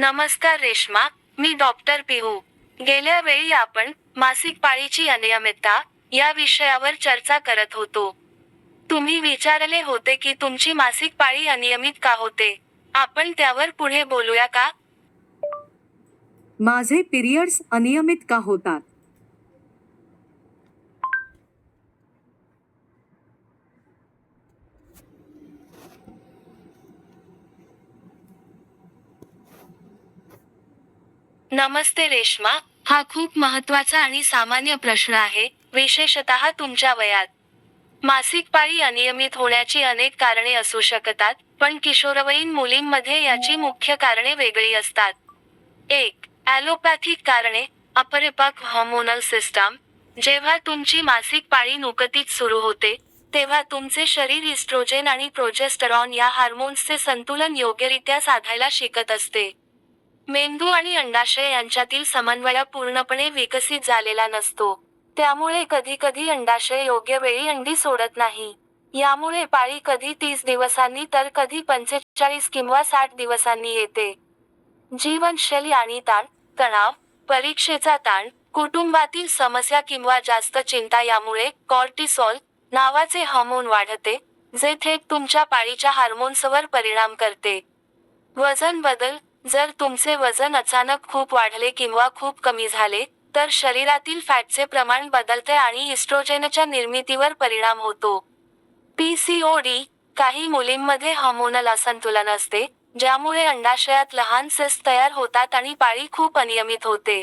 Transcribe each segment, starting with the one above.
नमस्कार रेश्मा, मी डॉक्टर पिहू. गेल्या वेळी आपण मासिक पाळीची अनियमितता या विषयावर चर्चा करत होतो. तुम्ही विचारले होते की तुमची मासिक पाळी अनियमित का होते. आपण त्यावर पुढे बोलूया का? माझे पिरियड्स अनियमित का होतात? नमस्ते रेश्मा, हा खूप महत्त्वाचा आणि सामान्य प्रश्न आहे, विशेषतः तुमच्या वयात. मासिक पाळी अनियमित होण्याची अनेक कारणे असू शकतात, पण किशोरवयीन मुलींमध्ये याची मुख्य कारणे वेगळी असतात. 1. ॲलोपॅथिक कारणे, अपरिपक्व हार्मोनल सिस्टम. जेव्हा तुमची मासिक पाळी नुकतीच सुरू होते, तेव्हा तुमचे शरीर इस्ट्रोजेन आणि प्रोजेस्टेरॉन या हार्मोन्सचे संतुलन योग्यरित्या साधायला शिकत असते. मेंदू आणि अंडाशय यांच्यातील समन्वय पूर्णपणे विकसित झालेला नसतो. त्यामुळे कधीकधी अंडाशय योग्य वेळी अंडी सोडत नाही. यामुळे पाळी कधी 30 दिवसांनी तर कधी 45 किंवा 60 दिवसांनी येते. जीवनशैली आणि ताण, तणाव, परीक्षेचा ताण, कुटुंबातील समस्या किंवा जास्त चिंता यामुळे कॉर्टिसॉल नावाचे हार्मोन वाढते, जे थेट तुमच्या पाळीच्या हार्मोन्सवर परिणाम करते. वजन बदल, जर तुमचे वजन अचानक खूप वाढले किंवा खूप कमी झाले, तर शरीरातील फॅटचे प्रमाण बदलते आणि इस्ट्रोजेनच्या निर्मितीवर परिणाम होतो. PCOD, काही मुलींमध्ये हार्मोनल असंतुलन असते, ज्यामुळे अंडाशयात लहान सिस्ट तयार होतात आणि पाळी खूप अनियमित होते.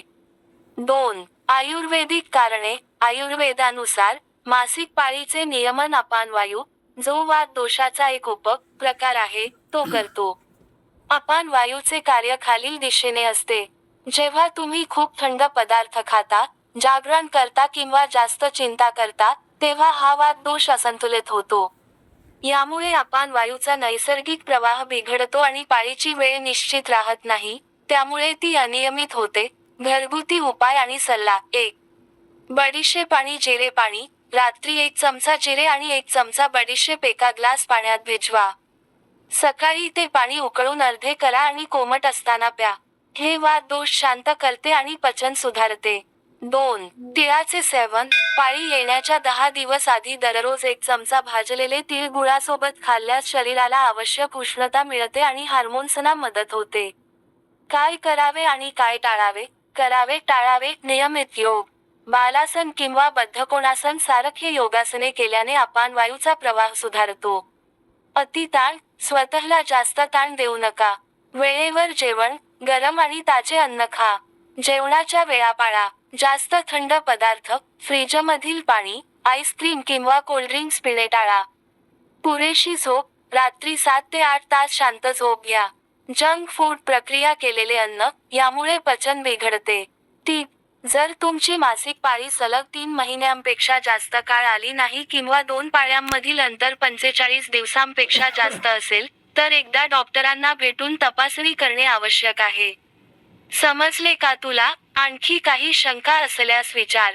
2. आयुर्वेदिक कारणे, आयुर्वेदानुसार, मासिक पाळीचे नियमन अपानवायू, जो वात दोषाचा एक प्रकार आहे, तो करतो. अपानवायूचे कार्य खालील दिशेने असते. जेव्हा तुम्ही खूप थंड पदार्थ खाता, जागरण करता किंवा जास्त चिंता करता, तेव्हा हा वात दोष असंतुलित होतो. यामुळे अपानवायूचा नैसर्गिक प्रवाह बिघडतो आणि पाळीची वेळ निश्चित राहत नाही, त्यामुळे ती अनियमित होते. घरगुती उपाय आणि सल्ला. 1. बडीशेप आणि जिरे पाणी, रात्री 1 चमचा जिरे आणि 1 चमचा बडीशेप एका ग्लास पाण्यात भिजवा. सकाळी ते पाणी उकळून अर्धे करा आणि कोमट असताना प्या. हे वात दोष शांत करते आणि पचन सुधारते. 2. तिळाचे सेवन, पाळी येण्याच्या 10 दिवस आधी दररोज 1 चमचा भाजलेले तीळ गुळासोबत खाल्ल्यास शरीराला आवश्यक उष्णता मिळते आणि हार्मोन्सना मदत होते. काय करावे आणि काय टाळावे? करावे टाळावे. नियमित योग, बालासन किंवा बद्धकोणासन सारखे योगासने केल्याने अपानवायूचा प्रवाह सुधारतो. अतिताण, स्वतःला जास्त ताण देऊ नका. वेळेवर जेवण, गरम आणि ताजे अन्न खा. जेवणाच्या वेळा पाळा. जास्त थंड पदार्थ, फ्रीजमधील पाणी, आईस्क्रीम किंवा कोल्ड्रिंक्स पिणे टाळा. पुरेशी झोप, रात्री 7 ते 8 तास शांत झोप घ्या. जंक फूड, प्रक्रिया केलेले अन्न, यामुळे पचन बिघडते. टीप: जर तुमची मासिक पाळी सलग 3 महिन्यांपेक्षा जास्त काळ आली नाही किंवा 2 पाळ्यांमधील अंतर 45 दिवसांपेक्षा जास्त असेल, तर एकदा डॉक्टरांना भेटून तपासणी करणे आवश्यक आहे. समजले का तुला? आणखी काही शंका असल्यास विचार.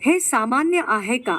हे सामान्य आहे का?